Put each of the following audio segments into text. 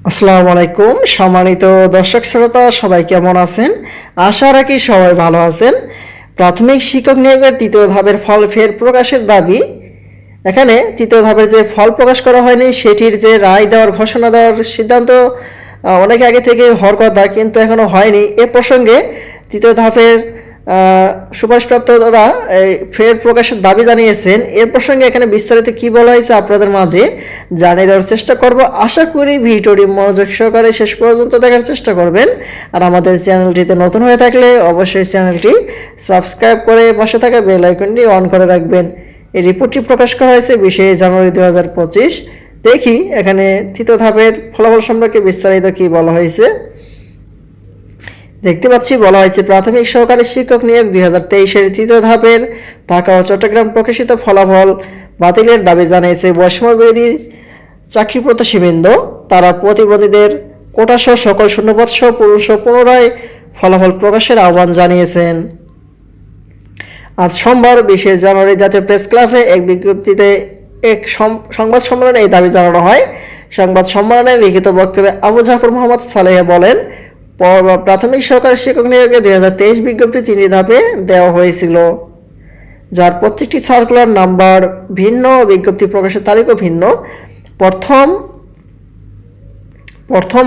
আসসালামু আলাইকুম সম্মানিত দর্শক শ্রোতা, সবাই কেমন আছেন? আশা রাখি সবাই ভালো আছেন। প্রাথমিক শিক্ষক নিয়োগের তৃতীয় ধাপের ফল ফের প্রকাশের দাবি। এখানে তৃতীয় ধাপের যে ফল প্রকাশ করা হয়নি সেটির যে রায় দেওয়ার ঘোষণা দেওয়ার সিদ্ধান্ত অনেক আগে থেকে হওয়ার কথা, কিন্তু এখনও হয়নি। এ প্রসঙ্গে তৃতীয় ধাপের সুপারিশপ্রাপ্তরা ফের প্রকাশের দাবি জানিয়েছেন। এর প্রসঙ্গে এখানে বিস্তারিত কি বলা হয়েছে আপনাদের মাঝে জানিয়ে দেওয়ার চেষ্টা করব। আশা করি ভিডিওটি মনোযোগ সহকারে শেষ পর্যন্ত দেখার চেষ্টা করবেন। আর আমাদের চ্যানেলটিতে নতুন হয়ে থাকলে অবশ্যই চ্যানেলটি সাবস্ক্রাইব করে পাশে থাকা বেল আইকনটি অন করে রাখবেন। এই রিপোর্টটি প্রকাশ করা হয়েছে 20 জানুয়ারি 2025। দেখি এখানে তৃতীয় ধাপের ফলাফল সম্পর্কে বিস্তারিত কি বলা হয়েছে। দেখতে পাচ্ছি বলা হয়েছে, প্রাথমিক সহকারী শিক্ষক নিয়োগ 2023-এর তৃতীয় ধাপের ঢাকা ও চট্টগ্রাম প্রকাশিত ফলাফল বাতিলের দাবি জানিয়েছে বৈষম্য বিরোধী চাকরি প্রত্যাশীবৃন্দ। তারা প্রতিবন্ধীদের কোটাসহ সকল শূন্যপদসহ পুনরায় ফলাফল প্রকাশের আহ্বান জানিয়েছেন। আজ সোমবার 20 জানুয়ারি জাতীয় প্রেস ক্লাবে এক বিজ্ঞপ্তিতে এক সংবাদ সম্মেলনে এই দাবি জানানো হয়। সংবাদ সম্মেলনে লিখিত বক্তব্যে আবু জাফর মোহাম্মদ সালেহ বলেন, প্রাথমিক সহকারী শিক্ষক নিয়োগে 2023 বিজ্ঞপ্তি 3 ধাপে দেওয়া হয়েছিল, যার প্রত্যেকটি সার্কুলার নাম্বার ভিন্ন, বিজ্ঞপ্তি প্রকাশের তারিখও ভিন্ন। প্রথম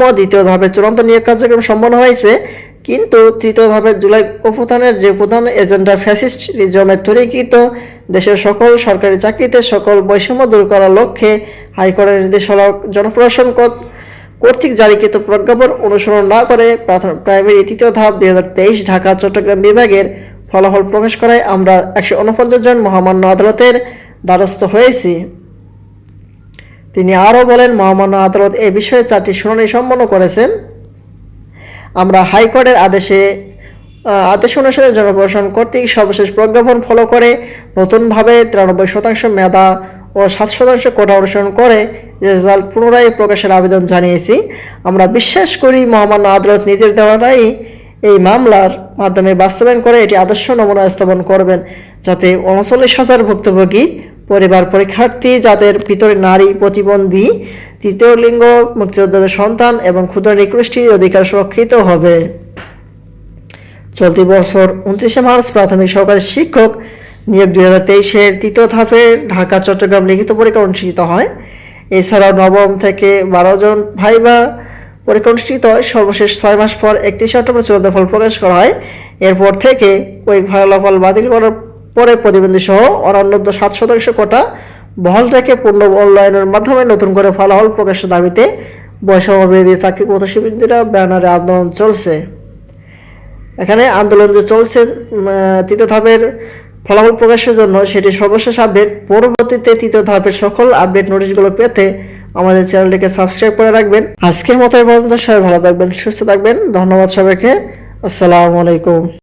ও দ্বিতীয় ধাপে চূড়ান্ত নিয়োগ কার্যক্রম সম্পন্ন হয়েছে, কিন্তু তৃতীয় ধাপের জুলাই অভ্যুত্থানের যে প্রধান এজেন্ডা ফ্যাসিস্ট রিজমের তৈরিকৃত দেশের সকল সরকারি চাকরিতে সকল বৈষম্য দূর করার লক্ষ্যে হাইকোর্টের নির্দেশনা জনপ্রশাসন কর্তৃক জারিকৃত প্রজ্ঞাপন অনুসরণ না করে প্রাইমারি তৃতীয় ধাপ 2023 ঢাকা চট্টগ্রাম বিভাগের ফলাফল প্রকাশ করায় আমরা 149 জন মহামান্য আদালতের দ্বারস্থ হয়েছি। তিনি আরও বলেন, মহামান্য আদালত এ বিষয়ে 4টি শুনানি সম্পন্ন করেছেন। আমরা হাইকোর্টের আদেশ অনুসারে জনপ্রশাসন কর্তৃক সর্বশেষ প্রজ্ঞাপন ফলো করে নতুনভাবে 93% মেধা ও 7% কোটা অনুসরণ করে রেজাল্ট পুনরায় প্রকাশের আবেদন জানিয়েছি। আমরা বিশ্বাস করি মহামান্য আদালত নিজের দেওয়াটাই এই মামলার মাধ্যমে বাস্তবায়ন করে এটি আদর্শ নমুনা স্থাপন করবেন, যাতে 39,000 ভুক্তভোগী পরিবার পরীক্ষার্থী, যাদের ভিতরে নারী, প্রতিবন্ধী, তৃতীয় লিঙ্গ, মুক্তিযোদ্ধাদের সন্তান এবং ক্ষুদ্র নিকৃষ্টির অধিকার সুরক্ষিত হবে। চলতি বছর 29 মার্চ প্রাথমিক সহকারী শিক্ষক নিয়োগ 2023-এর তৃতীয় ধাপে ঢাকা চট্টগ্রাম লিখিত পরীক্ষা অনুষ্ঠিত হয়। এছাড়াও 9ম থেকে 12 জন ভাইবা পরীক্ষা অনুষ্ঠিত হয়। সর্বশেষ 6 মাস পর 31 অক্টোবর চূড়ান্ত ফল প্রকাশ করা হয়। এরপর থেকে ওই ফলাফল বাতিল করার পরে প্রতিবন্ধী সহ অন্যান্য 7% কোটা বহাল রেখে পূর্ণ মূল্যায়নের মাধ্যমে নতুন করে ফলাফল প্রকাশের দাবিতে বৈষম্য বিরোধী চাকরি প্রত্যাশীবৃন্দরা ব্যানারে আন্দোলন চলছে। এখানে আন্দোলন যে চলছে তৃতীয় ধাপের ফলাফল প্রকাশের জন্য, সেটি সর্বশেষ আপডেট। পরবর্তীতে তৃতীয় ধাপের সকল আপডেট নোটিশগুলো পেতে আমাদের চ্যানেলটিকে সাবস্ক্রাইব করে রাখবেন। আজকের মতো এই পর্যন্ত। সবাই ভালো থাকবেন, সুস্থ থাকবেন। ধন্যবাদ সবাইকে। আসসালামু আলাইকুম।